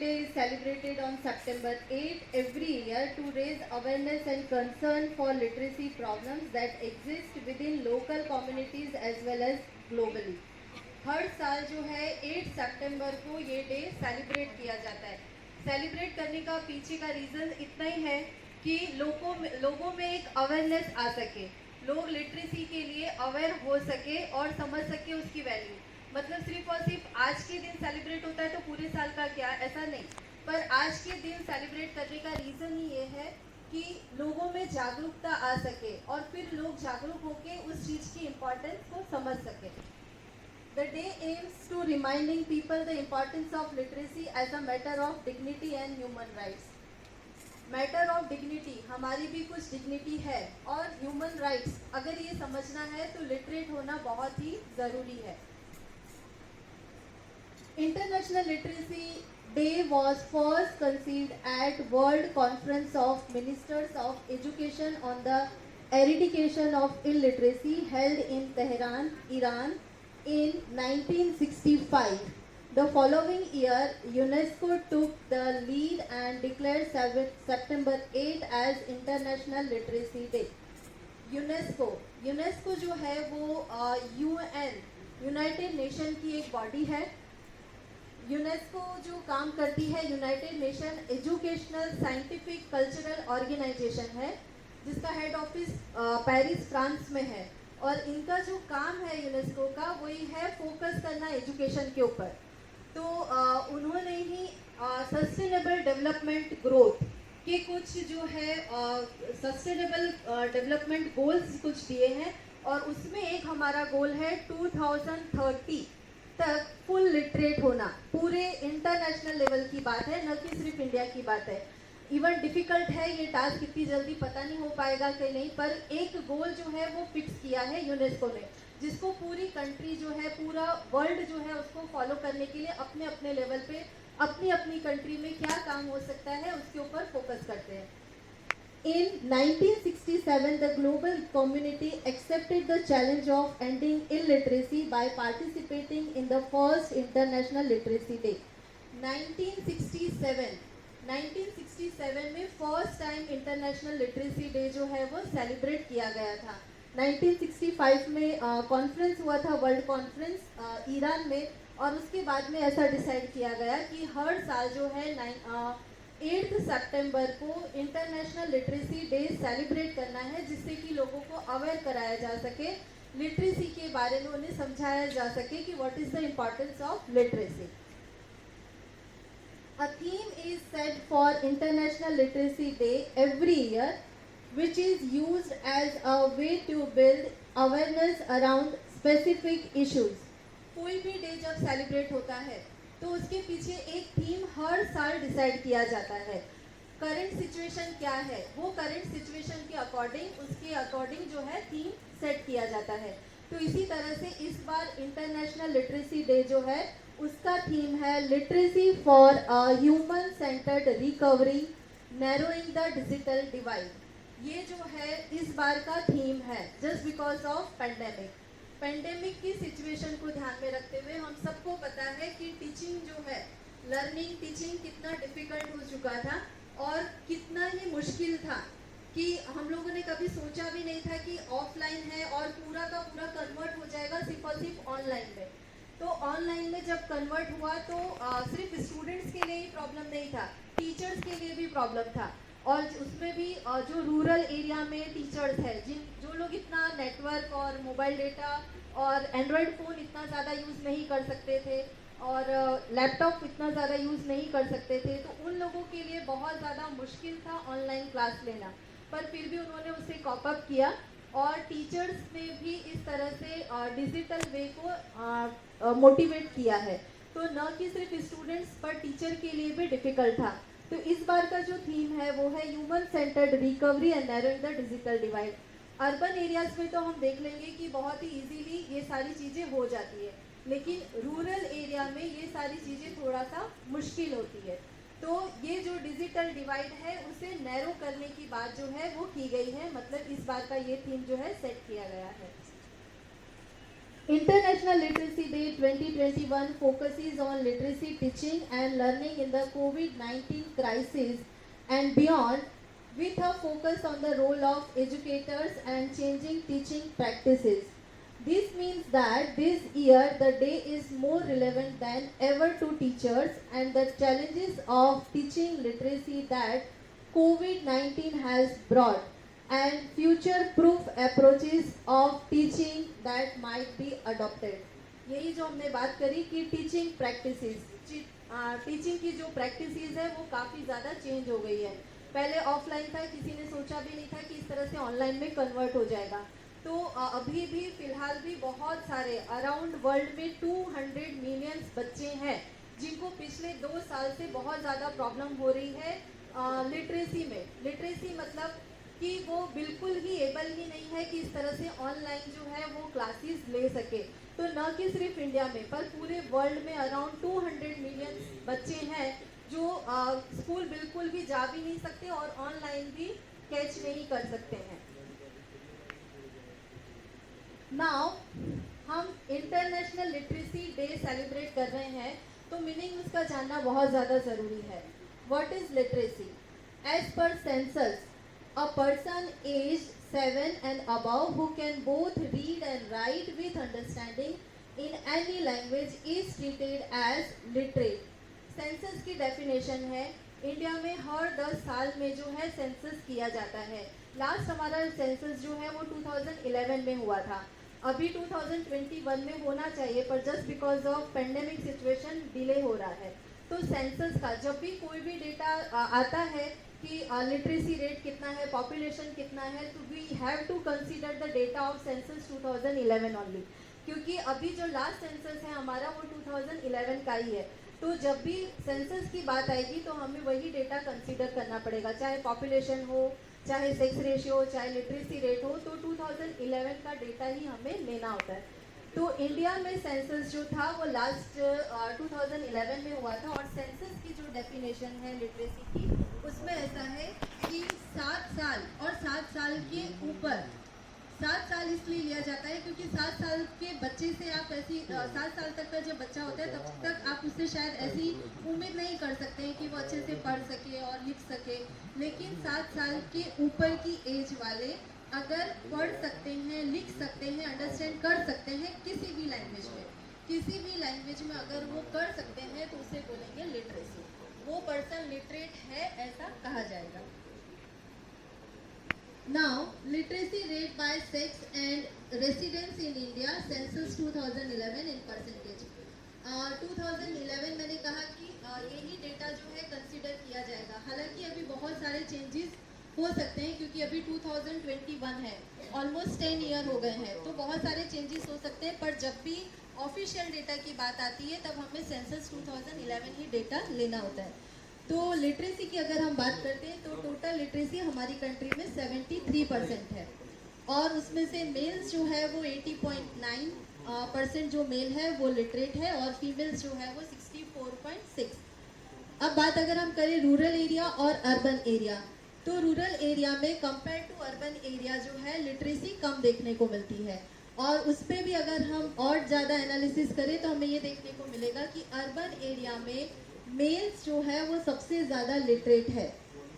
Day is celebrated on September 8 every year to raise awareness and concern for literacy problems that exist within local communities as well as globally. हर साल जो है 8 सितंबर को ये day celebrate किया जाता है। Celebrate करने का पीछे का रीज़न इतना ही है कि लोगों में एक अवेयरनेस आ सके, लोग लिटरेसी के लिए अवेयर हो सके और समझ सके उसकी वैल्यू। मतलब सिर्फ और सिर्फ आज के दिन सेलिब्रेट होता है तो पूरे साल का क्या, ऐसा नहीं, पर आज के दिन सेलिब्रेट करने का रीज़न ही ये है कि लोगों में जागरूकता आ सके और फिर लोग जागरूक होकर उस चीज़ की इम्पोर्टेंस को समझ सके। The day aims to reminding people the importance of literacy as a matter of dignity and human rights. Matter of dignity, हमारी भी कुछ डिग्निटी है, और ह्यूमन राइट्स अगर ये समझना है तो लिटरेट होना बहुत ही ज़रूरी है। International Literacy Day was first conceived at World Conference of Ministers of Education on the Eradication of Illiteracy held in Tehran, Iran in 1965. The following year, UNESCO took the lead and declared September 8 as International Literacy Day. UNESCO जो है वो UN, United nation की एक body है। UNESCO जो काम करती है, United Nation Educational Scientific Cultural Organisation है, जिसका हेड ऑफिस पेरिस फ्रांस में है, और इनका जो काम है यूनेस्को का वही है फोकस करना एजुकेशन के ऊपर। तो उन्होंने ही सस्टेनेबल डेवलपमेंट ग्रोथ के कुछ जो है सस्टेनेबल डेवलपमेंट गोल्स कुछ दिए हैं, और उसमें एक हमारा गोल है 2030 तक फुल लिटरेट होना। पूरे इंटरनेशनल लेवल की बात है, न कि सिर्फ इंडिया की बात है। इवन डिफ़िकल्ट है ये टास्क, इतनी जल्दी पता नहीं हो पाएगा कि नहीं, पर एक गोल जो है वो फिक्स किया है यूनेस्को ने, जिसको पूरी कंट्री जो है, पूरा वर्ल्ड जो है उसको फॉलो करने के लिए अपने अपने लेवल पे अपनी अपनी कंट्री में क्या काम हो सकता है उसके ऊपर फोकस करते हैं। In 1967, the global community accepted the challenge of ending illiteracy by participating in the first International Literacy Day. 1967 में first time international literacy day जो है वो सेलिब्रेट किया गया था। 1965 में कॉन्फ्रेंस हुआ था, वर्ल्ड कॉन्फ्रेंस ईरान में, और उसके बाद में ऐसा डिसाइड किया गया कि हर साल जो है 8 सितंबर को इंटरनेशनल लिटरेसी डे सेलिब्रेट करना है, जिससे कि लोगों को अवेयर कराया जा सके, लिटरेसी के बारे में उन्हें समझाया जा सके कि what is the importance of literacy. A theme is set for International Literacy Day every year, which is used as a way to build awareness around specific issues. कोई भी डे जब सेलिब्रेट होता है तो उसके पीछे एक थीम हर साल डिसाइड किया जाता है। करंट सिचुएशन क्या है, वो करंट सिचुएशन के अकॉर्डिंग, उसके अकॉर्डिंग जो है थीम सेट किया जाता है। तो इसी तरह से इस बार इंटरनेशनल लिटरेसी डे जो है उसका थीम है literacy for human centred recovery, narrowing the digital divide. ये जो है इस बार का थीम है, जस्ट बिकॉज ऑफ पेंडेमिक की सिचुएशन को ध्यान में रखते हुए हम सबको पता है कि टीचिंग जो है, लर्निंग टीचिंग कितना डिफ़िकल्ट हो चुका था और कितना ही मुश्किल था कि हम लोगों ने कभी सोचा भी नहीं था कि ऑफलाइन है और पूरा का पूरा कन्वर्ट हो जाएगा सिर्फ और सिर्फ ऑनलाइन में। तो ऑनलाइन में जब कन्वर्ट हुआ तो सिर्फ स्टूडेंट्स के लिए ही प्रॉब्लम नहीं था, टीचर्स के लिए भी प्रॉब्लम था, और उसमें भी जो रूरल एरिया में टीचर्स है, जो लोग इतना नेटवर्क और मोबाइल डेटा और एंड्रॉयड फ़ोन इतना ज़्यादा यूज़ नहीं कर सकते थे और लैपटॉप इतना ज़्यादा यूज़ नहीं कर सकते थे, तो उन लोगों के लिए बहुत ज़्यादा मुश्किल था ऑनलाइन क्लास लेना। पर फिर भी उन्होंने उससे कॉप अप किया, और टीचर्स ने भी इस तरह से डिजिटल वे को मोटिवेट किया है। तो न कि सिर्फ स्टूडेंट्स पर टीचर के लिए भी डिफ़िकल्ट था। तो इस बार का जो थीम है वो है human centred recovery and narrowing the digital divide. Urban areas में तो हम देख लेंगे कि बहुत ही इजीली ये सारी चीज़ें हो जाती है, लेकिन रूरल एरिया में ये सारी चीज़ें थोड़ा सा मुश्किल होती है। तो ये जो डिजिटल डिवाइड है उसे नैरो करने की बात जो है वो की गई है, मतलब इस बार का ये थीम जो है सेट किया गया है। International Literacy Day 2021 focuses on literacy teaching and learning in the COVID-19 crisis and beyond, with a focus on the role of educators and changing teaching practices. This means that this year the day is more relevant than ever to teachers and the challenges of teaching literacy that COVID-19 has brought and future-proof approaches of teaching that might be adopted. यही जो हमने बात करी कि teaching practices, teaching की जो practices है वो काफ़ी ज़्यादा चेंज हो गई है. पहले ऑफलाइन था, किसी ने सोचा भी नहीं था कि इस तरह से ऑनलाइन में कन्वर्ट हो जाएगा. तो अभी भी फिलहाल भी बहुत सारे अराउंड वर्ल्ड में 200 मिलियन बच्चे हैं जिनको पिछले 2 साल से बहुत ज़्यादा प्रॉब्लम हो रही है लिटरेसी में. लिटरेसी मतलब कि वो बिल्कुल ही एबल ही नहीं है कि इस तरह से ऑनलाइन जो है वो क्लासेस ले सके. तो न कि सिर्फ इंडिया में पर पूरे वर्ल्ड में अराउंड 200 मिलियन बच्चे हैं जो स्कूल बिल्कुल भी जा भी नहीं सकते और ऑनलाइन भी कैच नहीं कर सकते हैं. नाउ हम इंटरनेशनल लिटरेसी डे सेलिब्रेट कर रहे हैं तो मीनिंग उसका जानना बहुत ज़्यादा ज़रूरी है. What is literacy? As per census, a person aged 7 and above who can both read and write with understanding in any language is treated as literate. Census की डेफिनेशन है, इंडिया में हर 10 साल में जो है सेंसस किया जाता है. लास्ट हमारा सेंसस जो है वो 2011 में हुआ था. अभी 2021 में होना चाहिए पर just because of pandemic situation delay हो रहा है. तो सेंसस का जब भी कोई भी डेटा आता है कि लिटरेसी रेट कितना है, पॉपुलेशन कितना है, तो we have to consider the data of census 2011 only, क्योंकि अभी जो लास्ट सेंसस है हमारा वो 2011 का ही है. तो जब भी सेंसस की बात आएगी तो हमें वही डेटा कंसीडर करना पड़ेगा, चाहे पॉपुलेशन हो, चाहे सेक्स रेशियो हो, चाहे लिटरेसी रेट हो, तो 2011 का डेटा ही हमें लेना होता है. तो इंडिया में सेंसस जो था वो लास्ट 2011 में हुआ था और सेंसस की जो डेफिनेशन है लिटरेसी की उसमें ऐसा है कि 7 साल और 7 साल के ऊपर, 7 साल इसलिए लिया जाता है क्योंकि 7 साल के बच्चे से आप ऐसी 7 साल तक का जब बच्चा होता है तब तक आप उससे शायद ऐसी उम्मीद नहीं कर सकते हैं कि वो अच्छे से पढ़ सके और लिख सके. लेकिन 7 साल के ऊपर की एज वाले अगर पढ़ सकते हैं, लिख सकते हैं, अंडरस्टैंड कर सकते हैं किसी भी लैंग्वेज में, किसी भी लैंग्वेज में अगर वो कर सकते हैं तो उसे बोलेंगे लिटरेसी. वो पर्सन लिटरेट है ऐसा कहा जाएगा. Now literacy rate by sex and residence in India census 2011 in percentage. 2011 मैंने कहा कि यही डेटा जो है कंसीडर किया जाएगा. हालांकि अभी बहुत सारे चेंजेस हो सकते हैं क्योंकि अभी 2021 है, ऑलमोस्ट 10 ईयर हो गए हैं, तो बहुत सारे चेंजेस हो सकते हैं. पर जब भी ऑफिशियल डेटा की बात आती है तब हमें सेंसस 2011 ही डेटा लेना होता है. तो लिटरेसी की अगर हम बात करते हैं तो टोटल लिटरेसी हमारी कंट्री में 73% है और उसमें से मेल्स जो है वो 80.9% जो मेल है वो लिटरेट है और फीमेल्स जो है वो 64.6. अब बात अगर हम करें रूरल एरिया और अर्बन एरिया, तो रूरल एरिया में कंपेयर टू अर्बन एरिया जो है लिटरेसी कम देखने को मिलती है. और उस पर भी अगर हम और ज़्यादा एनालिसिस करें तो हमें ये देखने को मिलेगा कि अर्बन एरिया में मेल्स जो है वो सबसे ज़्यादा लिटरेट है.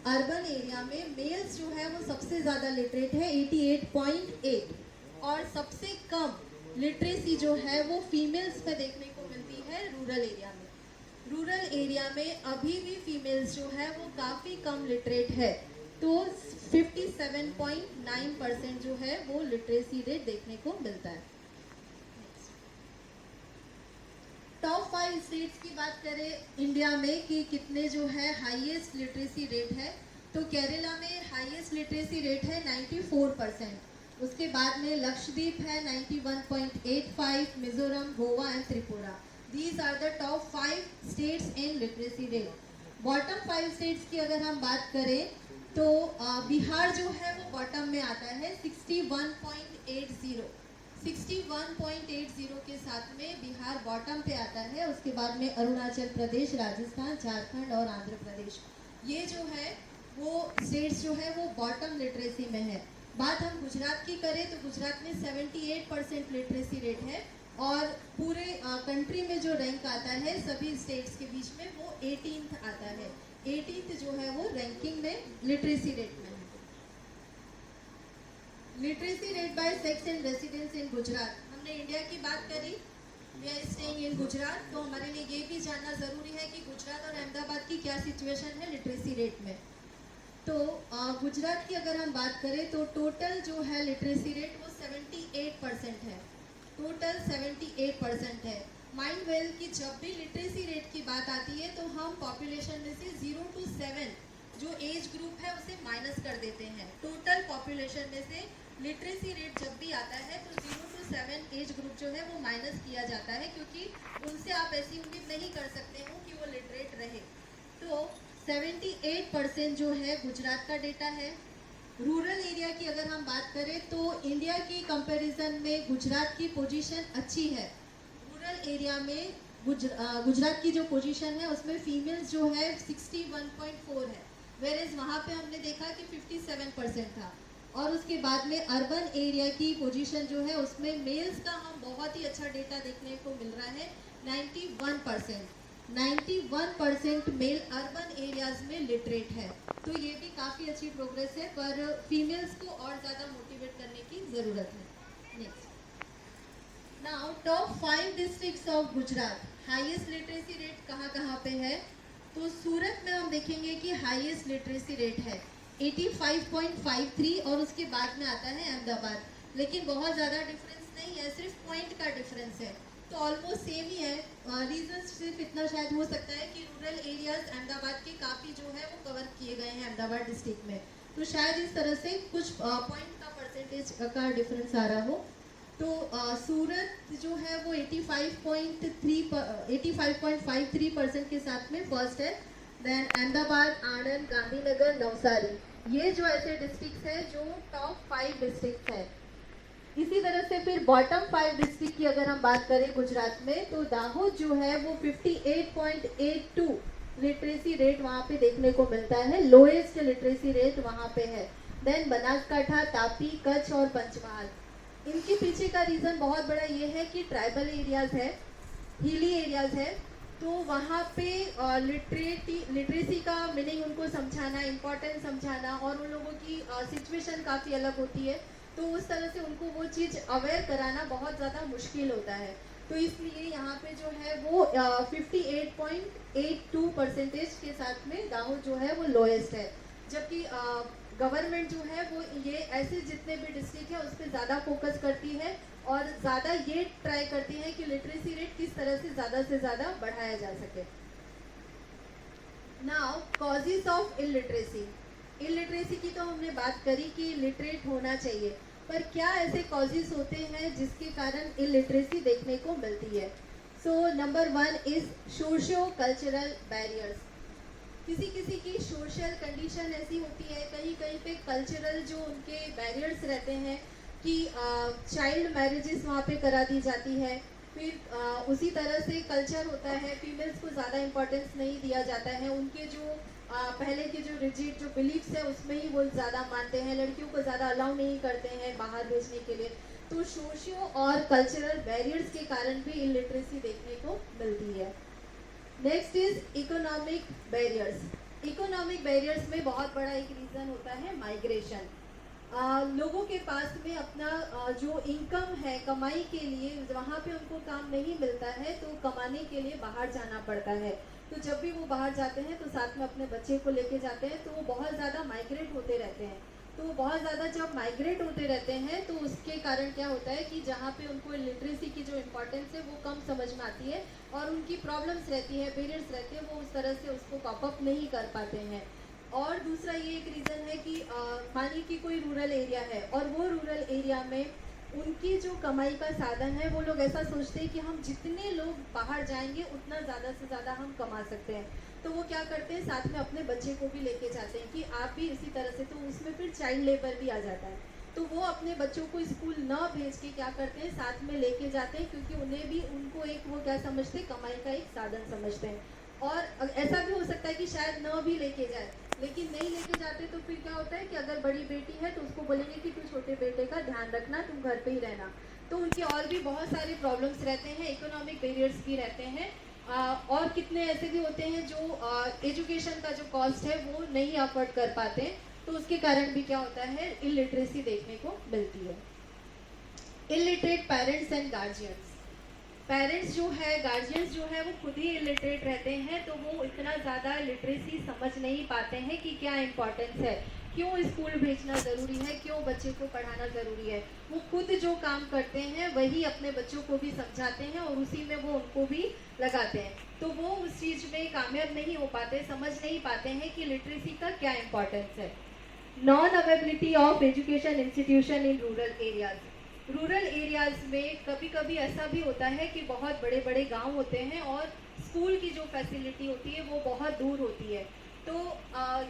अर्बन एरिया में मेल्स जो है वो सबसे ज़्यादा लिटरेट है 88.8 और सबसे कम लिटरेसी जो है वो फीमेल्स में देखने को मिलती है रूरल एरिया में. रूरल एरिया में अभी भी फीमेल्स जो है वो काफ़ी कम लिटरेट है, तो 57.9% जो है वो लिटरेसी रेट देखने को मिलता है. टॉप 5 स्टेट्स की बात करें इंडिया में कि कितने जो है हाईएस्ट लिटरेसी रेट है, तो केरला में हाईएस्ट लिटरेसी रेट है 94%. उसके बाद में लक्षद्वीप है 91.85, Mizoram, Goa and Tripura. These are the top 5 states in literacy rate. Bottom 5 states की अगर हम बात करें तो बिहार जो है वो बॉटम में आता है 61.80. 61.80 के साथ में बिहार बॉटम पे आता है. उसके बाद में अरुणाचल प्रदेश, राजस्थान, झारखंड और आंध्र प्रदेश, ये जो है वो स्टेट्स जो है वो बॉटम लिटरेसी में है. बात हम गुजरात की करें तो गुजरात में 78% लिटरेसी रेट है और पूरे कंट्री में जो रैंक आता है सभी स्टेट्स के बीच में वो 18th आता है। 18th जो है वो रैंकिंग में लिटरेसी रेट में है। Literacy rate by sex and residence in Gujarat, हमने इंडिया की बात करी, we are staying in Gujarat, तो हमारे लिए ये भी जानना ज़रूरी है कि गुजरात और अहमदाबाद की क्या सिचुएशन है लिटरेसी रेट में। तो गुजरात की अगर हम बात करें तो टोटल जो है लिटरेसी रेट वो 78% है, टोटल 78% है। माइंड वेल कि जब भी लिटरेसी रेट की बात आती है तो हम पॉपुलेशन में से 0 to 7 जो एज ग्रुप है उसे माइनस कर देते हैं। टोटल पॉपुलेशन में से लिटरेसी रेट जब भी आता है तो 0 to 7 एज ग्रुप जो है वो माइनस किया जाता है, क्योंकि उनसे आप ऐसी उम्मीद नहीं कर सकते हो कि वो लिटरेट रहे। तो 78% जो है गुजरात का डेटा है। रूरल एरिया की अगर हम बात करें तो इंडिया की कंपैरिजन में गुजरात की पोजीशन अच्छी है। रूरल एरिया में गुजरात की जो पोजीशन है उसमें फीमेल्स जो है 61.4 है, वेरेज वहाँ पे हमने देखा कि 57% था। और उसके बाद में अर्बन एरिया की पोजीशन जो है उसमें मेल्स का हम बहुत ही अच्छा डेटा देखने को मिल रहा है, 91%। 91% मेल अर्बन एरियाज में लिटरेट है, तो ये भी काफ़ी अच्छी प्रोग्रेस है, पर फीमेल्स को और ज़्यादा मोटिवेट करने की ज़रूरत है। Next, now top 5 districts of Gujarat, highest literacy rate कहाँ पे है। तो सूरत में हम देखेंगे कि हाईएस्ट लिटरेसी रेट है 85.53 और उसके बाद में आता है अहमदाबाद, लेकिन बहुत ज़्यादा डिफरेंस नहीं है, सिर्फ पॉइंट का डिफरेंस है, तो ऑलमोस्ट सेम ही है। रीज़न सिर्फ इतना शायद हो सकता है कि रूरल एरियाज अहमदाबाद के काफ़ी जो है वो कवर किए गए हैं अहमदाबाद डिस्ट्रिक्ट में, तो शायद इस तरह से कुछ पॉइंट का परसेंटेज का डिफरेंस आ रहा हो। तो सूरत जो है वो 85.53% के साथ में फर्स्ट है। देन अहमदाबाद, आनंद, गांधीनगर, नवसारी, ये जो ऐसे डिस्ट्रिक्ट्स हैं जो टॉप 5 डिस्ट्रिक्ट्स हैं। इसी तरह से फिर बॉटम 5 डिस्ट्रिक्ट की अगर हम बात करें गुजरात में तो दाहोद जो है वो 58.82 लिटरेसी रेट वहाँ पे देखने को मिलता है, लोएस्ट लिटरेसी रेट वहाँ पे है। देन बनासकांठा, तापी, कच्छ और पंचमहाल। इनके पीछे का रीज़न बहुत बड़ा ये है कि ट्राइबल एरियाज है, हिली एरियाज है, तो वहाँ पे लिटरेसी का मीनिंग उनको समझाना, इम्पोर्टेंस समझाना और उन लोगों की सिचुएशन काफ़ी अलग होती है, तो उस तरह से उनको वो चीज़ अवेयर कराना बहुत ज़्यादा मुश्किल होता है। तो इसलिए यहाँ पे जो है वो 58.82% के साथ में दाहोद जो है वो लोएस्ट है, जबकि गवर्नमेंट जो है वो ये ऐसे जितने भी डिस्ट्रिक्ट है उस पर ज़्यादा फोकस करती है और ज़्यादा ये ट्राई करती है कि लिटरेसी रेट किस तरह से ज़्यादा बढ़ाया जा सके। Now causes of illiteracy, illiteracy की तो हमने बात करी कि लिटरेट होना चाहिए, पर क्या ऐसे कॉजेस होते हैं जिसके कारण इलिटरेसी देखने को मिलती है। So number 1 is socio cultural barriers. किसी की सोशल कंडीशन ऐसी होती है, कहीं पे कल्चरल जो उनके बैरियर्स रहते हैं कि चाइल्ड मैरिजेस वहाँ पे करा दी जाती है, फिर उसी तरह से कल्चर होता है, फीमेल्स को ज़्यादा इम्पोर्टेंस नहीं दिया जाता है, उनके जो पहले के जो रिजिड जो बिलीफ्स है उसमें ही वो ज़्यादा मानते हैं, लड़कियों को ज़्यादा अलाउ नहीं करते हैं बाहर भेजने के लिए। तो सोशियो और कल्चरल बैरियर्स के कारण भी इलिटरेसी देखने को मिलती है। Next is economic barriers. Economic barriers में बहुत बड़ा एक रीज़न होता है माइग्रेशन। लोगों के पास में अपना जो इनकम है कमाई के लिए, वहाँ पे उनको काम नहीं मिलता है तो कमाने के लिए बाहर जाना पड़ता है। तो जब भी वो बाहर जाते हैं तो साथ में अपने बच्चे को लेके जाते हैं, तो वो बहुत ज़्यादा माइग्रेट होते रहते हैं। तो बहुत ज़्यादा जब माइग्रेट होते रहते हैं तो उसके कारण क्या होता है कि जहाँ पे उनको लिटरेसी की जो इम्पोर्टेंस है वो कम समझ में आती है और उनकी प्रॉब्लम्स रहती है, बैरियर्स रहते हैं, वो उस तरह से उसको कॉप अप नहीं कर पाते हैं। और दूसरा ये एक रीज़न है कि मानिए कि कोई रूरल एरिया है और वो रूरल एरिया में उनकी जो कमाई का साधन है वो लोग ऐसा सोचते हैं कि हम जितने लोग बाहर जाएंगे उतना ज़्यादा से ज़्यादा हम कमा सकते हैं, तो वो क्या करते हैं साथ में अपने बच्चे को भी लेके जाते हैं कि आप भी इसी तरह से, तो उसमें फिर चाइल्ड लेबर भी आ जाता है। तो वो अपने बच्चों को स्कूल न भेज के क्या करते हैं साथ में लेके जाते हैं, क्योंकि उन्हें भी उनको एक वो क्या समझते हैं, कमाई का एक साधन समझते हैं। और ऐसा भी हो सकता है कि शायद न भी लेके जाए, लेकिन नहीं लेके जाते तो फिर क्या होता है कि अगर बड़ी बेटी है तो उसको बोलेंगे कि तू छोटे बेटे का ध्यान रखना, तुम घर पे ही रहना। तो उनके और भी बहुत सारे प्रॉब्लम्स रहते हैं, इकोनॉमिक बैरियर्स भी रहते हैं, और कितने ऐसे भी होते हैं जो एजुकेशन का जो कॉस्ट है वो नहीं अफोर्ड कर पाते हैं, तो उसके कारण भी क्या होता है, इलिटरेसी देखने को मिलती है। Illiterate parents and guardians, parents जो है, गार्जियंस जो है, वो खुद ही इलिटरेट रहते हैं, तो वो इतना ज़्यादा लिटरेसी समझ नहीं पाते हैं कि क्या इम्पोर्टेंस है, क्यों स्कूल भेजना ज़रूरी है, क्यों बच्चे को पढ़ाना ज़रूरी है। वो खुद जो काम करते हैं वही अपने बच्चों को भी समझाते हैं और उसी में वो उनको भी लगाते हैं, तो वो उस चीज़ में कामयाब नहीं हो पाते, समझ नहीं पाते हैं कि लिटरेसी का क्या इम्पोर्टेंस है। Non availability of education institution in rural areas, rural areas में कभी कभी ऐसा भी होता है कि बहुत बड़े बड़े गांव होते हैं और स्कूल की जो फैसिलिटी होती है वो बहुत दूर होती है, तो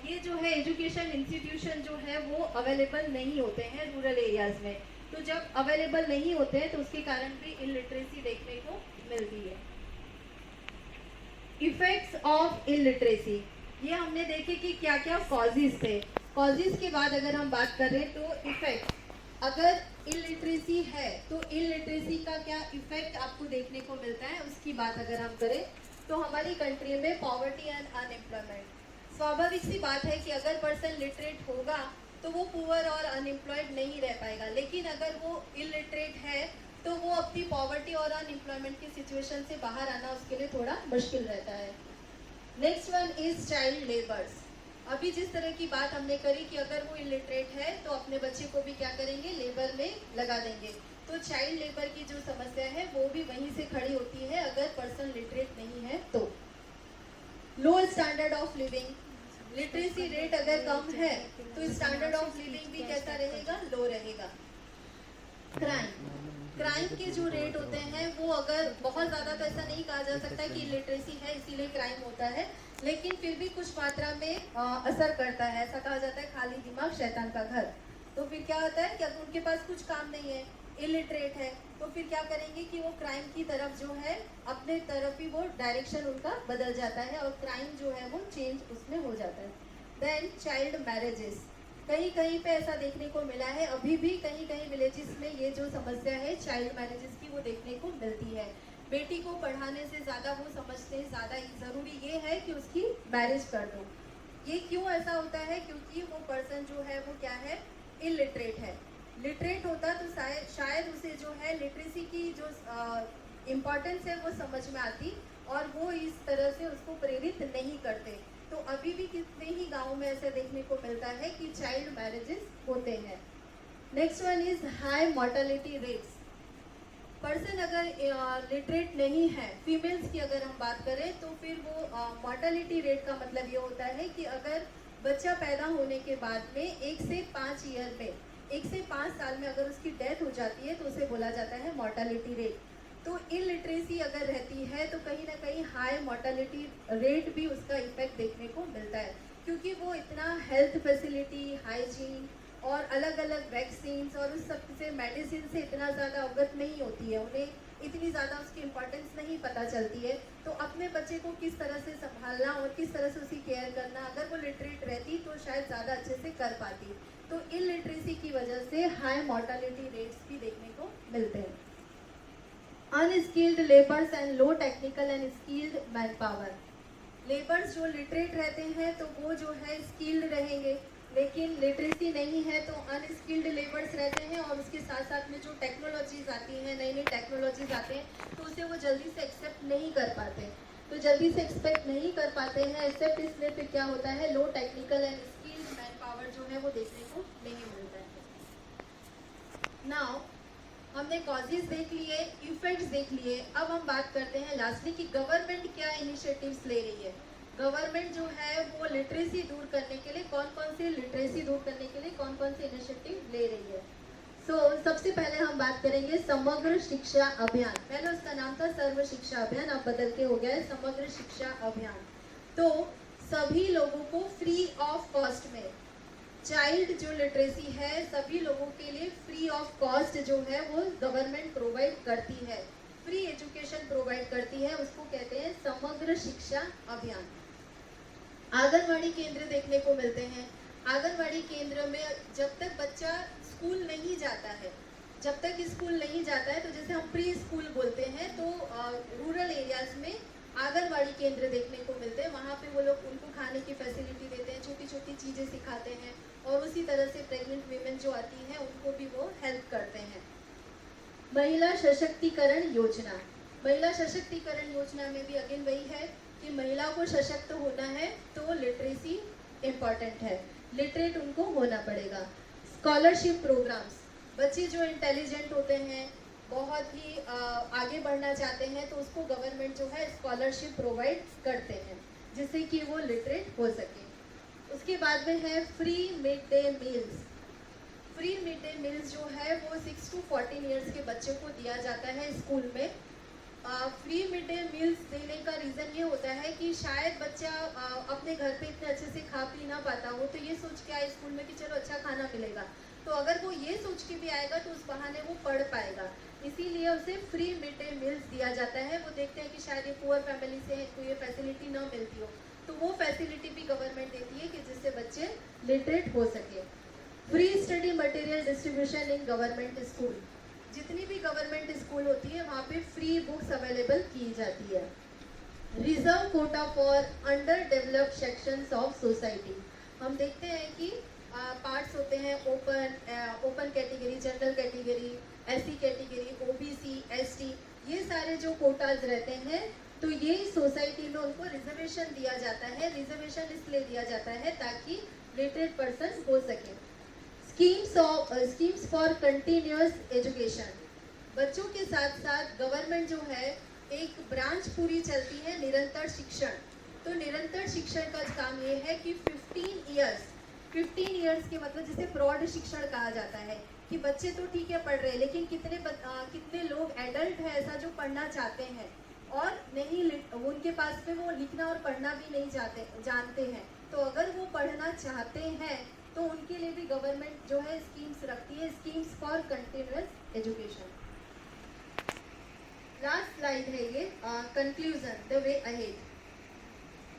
ये जो है एजुकेशन इंस्टीट्यूशन जो है वो अवेलेबल नहीं होते हैं रूरल एरियाज में, तो जब अवेलेबल नहीं होते हैं तो उसके कारण भी इलिटरेसी देखने को मिलती है। इफेक्ट्स ऑफ इलिटरेसी, ये हमने देखे कि क्या क्या कॉजेज थे। कॉजेज के बाद अगर हम बात करें तो इफेक्ट, अगर इलिटरेसी है तो इलिटरेसी का क्या इफेक्ट आपको देखने को मिलता है, उसकी बात अगर हम करें तो हमारी कंट्री में पॉवर्टी एंड अनएम्प्लॉयमेंट, स्वाभाविक सी बात है कि अगर पर्सन लिटरेट होगा तो वो पुअर और अनएम्प्लॉयड नहीं रह पाएगा, लेकिन अगर वो इलिटरेट है तो वो अपनी पॉवर्टी और अनएम्प्लॉयमेंट की सिचुएशन से बाहर आना उसके लिए थोड़ा मुश्किल रहता है। Next one is child labours, अभी जिस तरह की बात हमने करी कि अगर वो इलिटरेट है तो अपने बच्चे को भी क्या करेंगे, लेबर में लगा देंगे, तो चाइल्ड लेबर की जो समस्या है वो भी वहीं से खड़ी होती है अगर पर्सन लिटरेट नहीं है तो। Low standard of living, literacy rate अगर कम है तो स्टैंडर्ड ऑफ लिविंग भी कैसा रहेगा, लो रहेगा। क्राइम, क्राइम के जो रेट होते हैं वो अगर बहुत ज़्यादा, तो ऐसा नहीं कहा जा सकता कि लिटरेसी है इसीलिए क्राइम होता है, लेकिन फिर भी कुछ मात्रा में असर करता है, ऐसा कहा जाता है खाली दिमाग शैतान का घर, तो फिर क्या होता है कि अगर उनके पास कुछ काम नहीं है, इलिटरेट है, तो फिर क्या करेंगे कि वो क्राइम की तरफ जो है अपने तरफ ही वो डायरेक्शन उनका बदल जाता है और क्राइम जो है वो चेंज उसमें हो जाता है। देन चाइल्ड मैरिजेस, कहीं कहीं पे ऐसा देखने को मिला है, अभी भी कहीं कहीं विलेजेस में ये जो समस्या है चाइल्ड मैरिजेस की वो देखने को मिलती है। बेटी को पढ़ाने से ज़्यादा वो समझते हैं ज़्यादा ज़रूरी ये है कि उसकी मैरिज कर दो। ये क्यों ऐसा होता है, क्योंकि वो पर्सन जो है वो क्या है, इलिटरेट है। लिटरेट होता तो शायद उसे जो है लिटरेसी की जो इम्पोर्टेंस है वो समझ में आती और वो इस तरह से उसको प्रेरित नहीं करते, तो अभी भी कितने ही गाँव में ऐसे देखने को मिलता है कि चाइल्ड मैरिजेस होते हैं। Next one is high mortality rates, person अगर लिटरेट नहीं है, फीमेल्स की अगर हम बात करें तो फिर वो मॉर्टेलिटी रेट का मतलब ये होता है कि अगर बच्चा पैदा होने के बाद में 1 से 5 ईयर में, 1 से 5 साल में अगर उसकी डेथ हो जाती है तो उसे बोला जाता है मॉर्टेलिटी रेट। तो इलिटरेसी अगर रहती है तो कहीं ना कहीं हाई मॉर्टेलिटी रेट भी उसका इफेक्ट देखने को मिलता है, क्योंकि वो इतना हेल्थ फैसिलिटी, हाइजीन और अलग अलग वैक्सीन्स और उस सब से, मेडिसिन से इतना ज़्यादा अवगत नहीं होती है, उन्हें इतनी ज़्यादा उसकी इम्पोर्टेंस नहीं पता चलती है, तो अपने बच्चे को किस तरह से संभालना और किस तरह से उसकी केयर करना, अगर वो लिटरेट रहती तो शायद ज़्यादा अच्छे से कर पाती। तो इलिटरेसी की वजह से हाई मॉर्टेलिटी रेट्स भी देखने को मिलते हैं। Unskilled labours and low technical and skilled man power, labours जो लिटरेट रहते हैं तो वो जो है स्किल्ड रहेंगे, लेकिन लिटरेसी नहीं है तो अनस्किल्ड लेबर्स रहते हैं और उसके साथ साथ में जो टेक्नोलॉजीज आती हैं, नई नई टेक्नोलॉजीज आते हैं तो उसे वो जल्दी से एक्सेप्ट नहीं कर पाते, तो जल्दी से एक्सपेक्ट नहीं कर पाते हैं एक्सेप्ट, इसलिए फिर क्या होता है, low technical and skilled man power जो है वो देखने को नहीं मिलता है। नाउ हमने कॉजेज देख लिए, इफेक्ट्स देख लिए, अब हम बात करते हैं लास्टली कि गवर्नमेंट क्या इनिशिएटिव्स ले रही है। गवर्नमेंट जो है वो लिटरेसी दूर करने के लिए कौन कौन से इनिशिएटिव ले रही है। सबसे पहले हम बात करेंगे समग्र शिक्षा अभियान, पहले उसका नाम था सर्व शिक्षा अभियान, अब बदल के हो गया है समग्र शिक्षा अभियान। तो सभी लोगों को फ्री ऑफ कॉस्ट में, चाइल्ड जो लिटरेसी है सभी लोगों के लिए फ्री ऑफ कॉस्ट जो है वो गवर्नमेंट प्रोवाइड करती है, फ्री एजुकेशन प्रोवाइड करती है, उसको कहते हैं समग्र शिक्षा अभियान। आंगनवाड़ी केंद्र देखने को मिलते हैं, आंगनवाड़ी केंद्र में जब तक बच्चा स्कूल नहीं जाता है जब तक स्कूल नहीं जाता है, तो जैसे हम प्री स्कूल बोलते हैं, तो रूरल एरियाज में आंगनबाड़ी केंद्र देखने को मिलते हैं। वहाँ पे वो लोग उनको खाने की फैसिलिटी देते हैं, छोटी छोटी चीज़ें सिखाते हैं, और उसी तरह से प्रेग्नेंट वीमेन जो आती हैं उनको भी वो हेल्प करते हैं। महिला सशक्तिकरण योजना, महिला सशक्तिकरण योजना में भी अगेन वही है कि महिलाओं को सशक्त होना है तो लिटरेसी इम्पॉर्टेंट है, लिटरेट उनको होना पड़ेगा। स्कॉलरशिप प्रोग्राम्स, बच्चे जो इंटेलिजेंट होते हैं, बहुत ही आगे बढ़ना चाहते हैं, तो उसको गवर्नमेंट जो है स्कॉलरशिप प्रोवाइड करते हैं जिससे कि वो लिटरेट हो सके। उसके बाद में है free mid day meals. Free mid day meals जो है वो 6 to 14 ईयर्स के बच्चों को दिया जाता है स्कूल में। फ्री मिड डे मील्स देने का रीज़न ये होता है कि शायद बच्चा अपने घर पे इतने अच्छे से खा पी ना पाता हो, तो ये सोच के आए स्कूल में कि चलो अच्छा खाना मिलेगा, तो अगर वो ये सोच के भी आएगा तो उस बहाने वो पढ़ पाएगा, इसीलिए उसे फ्री मिड डे मील्स दिया जाता है। वो देखते हैं कि शायद ये पुअर फैमिली से है, तो ये फैसिलिटी ना मिलती हो, तो वो फैसिलिटी भी गवर्नमेंट देती है कि जिससे बच्चे लिटरेट हो सके। Free study material distribution in government school, जितनी भी गवर्नमेंट स्कूल होती है वहाँ पे फ्री बुक्स अवेलेबल की जाती है। Reserve Kota for under developed sections of society, हम देखते हैं कि पार्ट्स होते हैं open category, general category, SC category, OBC, ST, ये सारे जो कोटाज रहते हैं, तो ये सोसाइटी में उनको रिजर्वेशन दिया जाता है। रिजर्वेशन इसलिए दिया जाता है ताकि लिटरेट पर्सन हो सके। स्कीम्स फॉर कंटिन्यूअस एजुकेशन, बच्चों के साथ साथ गवर्नमेंट जो है एक ब्रांच पूरी चलती है निरंतर शिक्षण। तो निरंतर शिक्षण का काम ये है कि 15 इयर्स के मतलब जिसे प्रौढ़ शिक्षण कहा जाता है, कि बच्चे तो ठीक है पढ़ रहे हैं, लेकिन कितने लोग एडल्ट है ऐसा जो पढ़ना चाहते हैं और नहीं, उनके पास में वो लिखना और पढ़ना भी नहीं जानते हैं, तो अगर वो पढ़ना चाहते हैं तो उनके लिए भी गवर्नमेंट जो है स्कीम्स रखती है, schemes for continuous education. Last slide है ये, conclusion, the way ahead.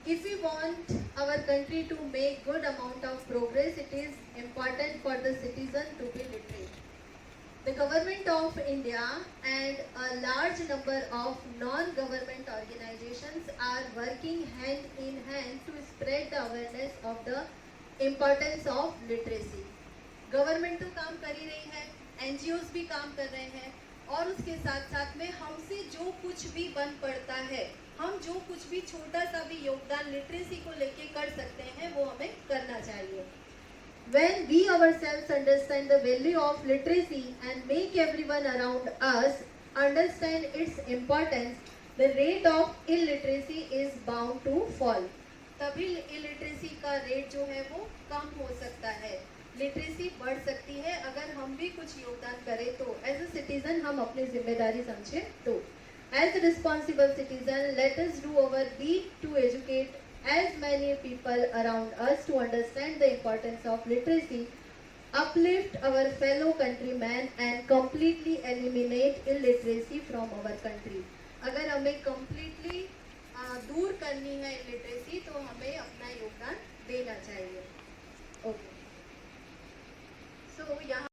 If we want our country to make good amount of progress, it is important for the citizen to be literate. The government of India and a large number of non-government organizations are working hand in hand to spread the awareness of the importance of literacy. Government तो काम कर ही रही है, NGOs भी काम कर रहे हैं, और उसके साथ साथ में हमसे जो कुछ भी बन पड़ता है, हम जो कुछ भी छोटा सा भी योगदान लिटरेसी को लेके कर सकते हैं वो हमें करना चाहिए। When we ourselves understand the value of literacy and make everyone around us understand its importance, the rate of illiteracy is bound to fall. तभी illiteracy का रेट जो है वो कम हो सकता है, लिटरेसी बढ़ सकती है अगर हम भी कुछ योगदान करें तो। एज अ सिटीजन हम अपनी जिम्मेदारी समझें तो। As a responsible citizen, let us do our bit to educate as many people around us to understand the importance of literacy, uplift our fellow countrymen and completely eliminate illiteracy from our country. अगर हमें completely दूर करनी है illiteracy तो हमें अपना योगदान देना चाहिए। ओके, सो यहाँ